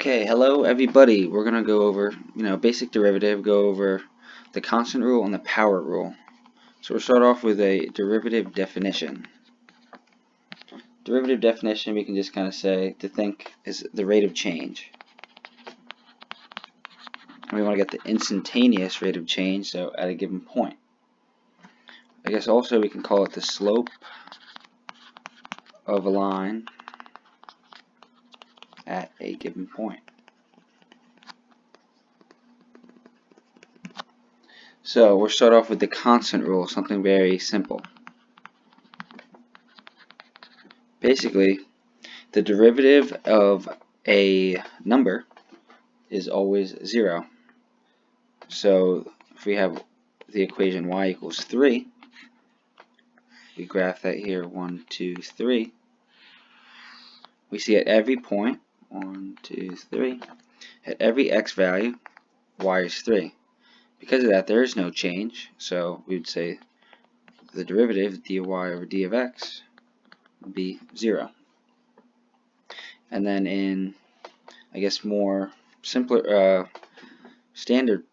Okay, hello everybody. We're going to go over, basic derivative, go over the constant rule and the power rule. So we'll start off with a derivative definition. Derivative definition, we can just kind of say, to think, is the rate of change. And we want to get the instantaneous rate of change, so at a given point. I guess also we can call it the slope of a line at a given point. So we'll start off with the constant rule, something very simple. Basically, the derivative of a number is always 0. So if we have the equation y equals 3, we graph that here, 1, 2, 3. We see at every point, 1, 2, 3, at every x value, y is 3. Because of that, there is no change, so we would say the derivative, dy over d of x, would be 0. And then in, I guess, more simpler, standard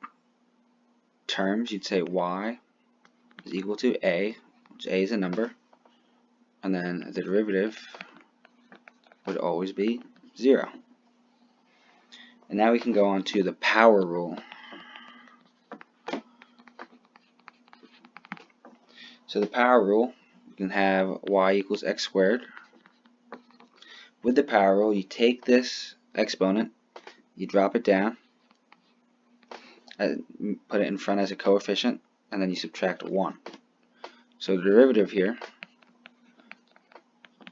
terms, you'd say y is equal to a, which a is a number, and then the derivative would always be 0. And now we can go on to the power rule. So the power rule, you can have y equals x squared. With the power rule, you take this exponent, you drop it down, put it in front as a coefficient, and then you subtract 1. So the derivative here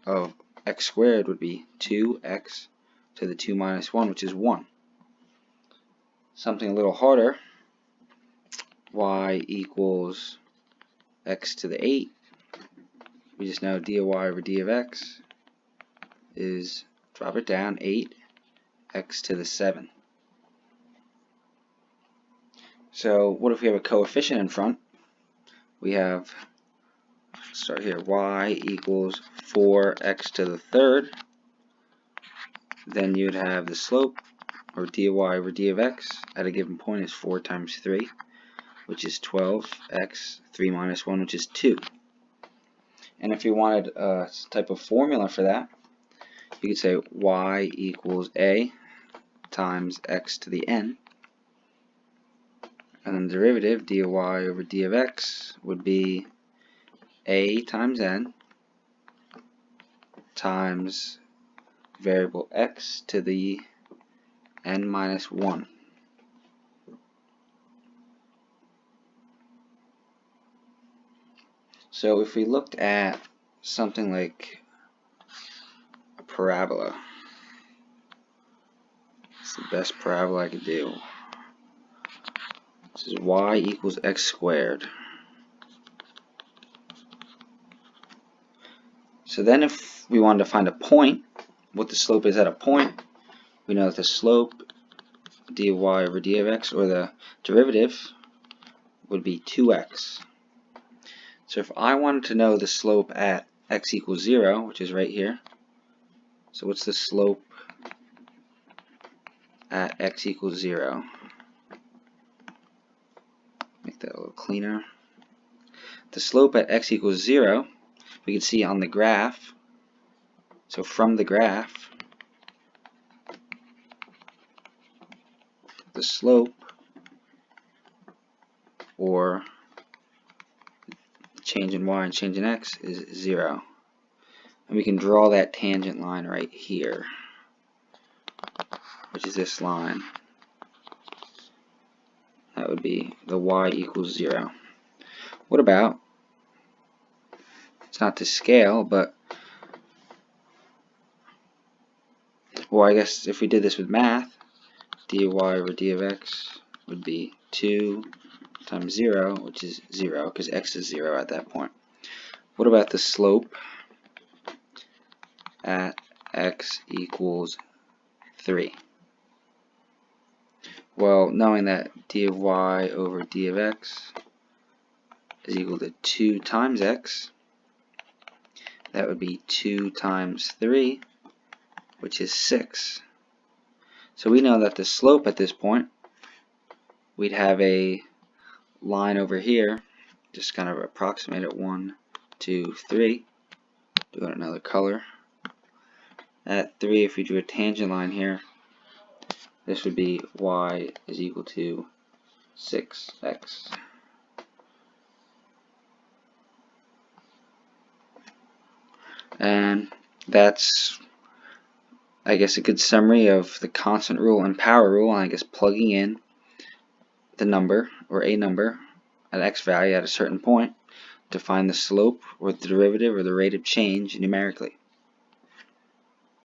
of x squared would be 2x to the 2 minus 1, which is 1. Something a little harder, y equals x to the 8. We just know dy over d of x is, drop it down, 8 x to the 7. So what if we have a coefficient in front? We have, start here, y equals 4x to the 3rd. Then you'd have the slope, or dy over d of x, at a given point is 4 times 3, which is 12x, 3 minus 1, which is 2. And if you wanted a type of formula for that, you could say y equals a times x to the n. And then the derivative, dy over d of x, would be a times n times variable x to the n minus 1. So if we looked at something like a parabola, it's the best parabola I could do. This is y equals x squared. So then if we wanted to find a point, what the slope is at a point, we know that the slope, dy over d of x, or the derivative, would be 2x. So if I wanted to know the slope at x equals 0, which is right here, so what's the slope at x equals 0? Make that a little cleaner. The slope at x equals 0, we can see on the graph. So from the graph, the slope, or change in y and change in x, is 0. And we can draw that tangent line right here, which is this line. That would be the y equals 0. What about, it's not to scale, but, well, I guess if we did this with math, dy over d of x would be 2 times 0, which is 0, because x is 0 at that point. What about the slope at x equals 3? Well, knowing that dy over d of x is equal to 2 times x, that would be 2 times 3, which is 6. So we know that the slope at this point, we'd have a line over here, just kind of approximate it, 1, 2, 3, do it another color. At 3, if we drew a tangent line here, this would be y is equal to 6x. And that's, I guess, a good summary of the constant rule and power rule, and I guess plugging in the number or a number at x value at a certain point to find the slope or the derivative or the rate of change numerically.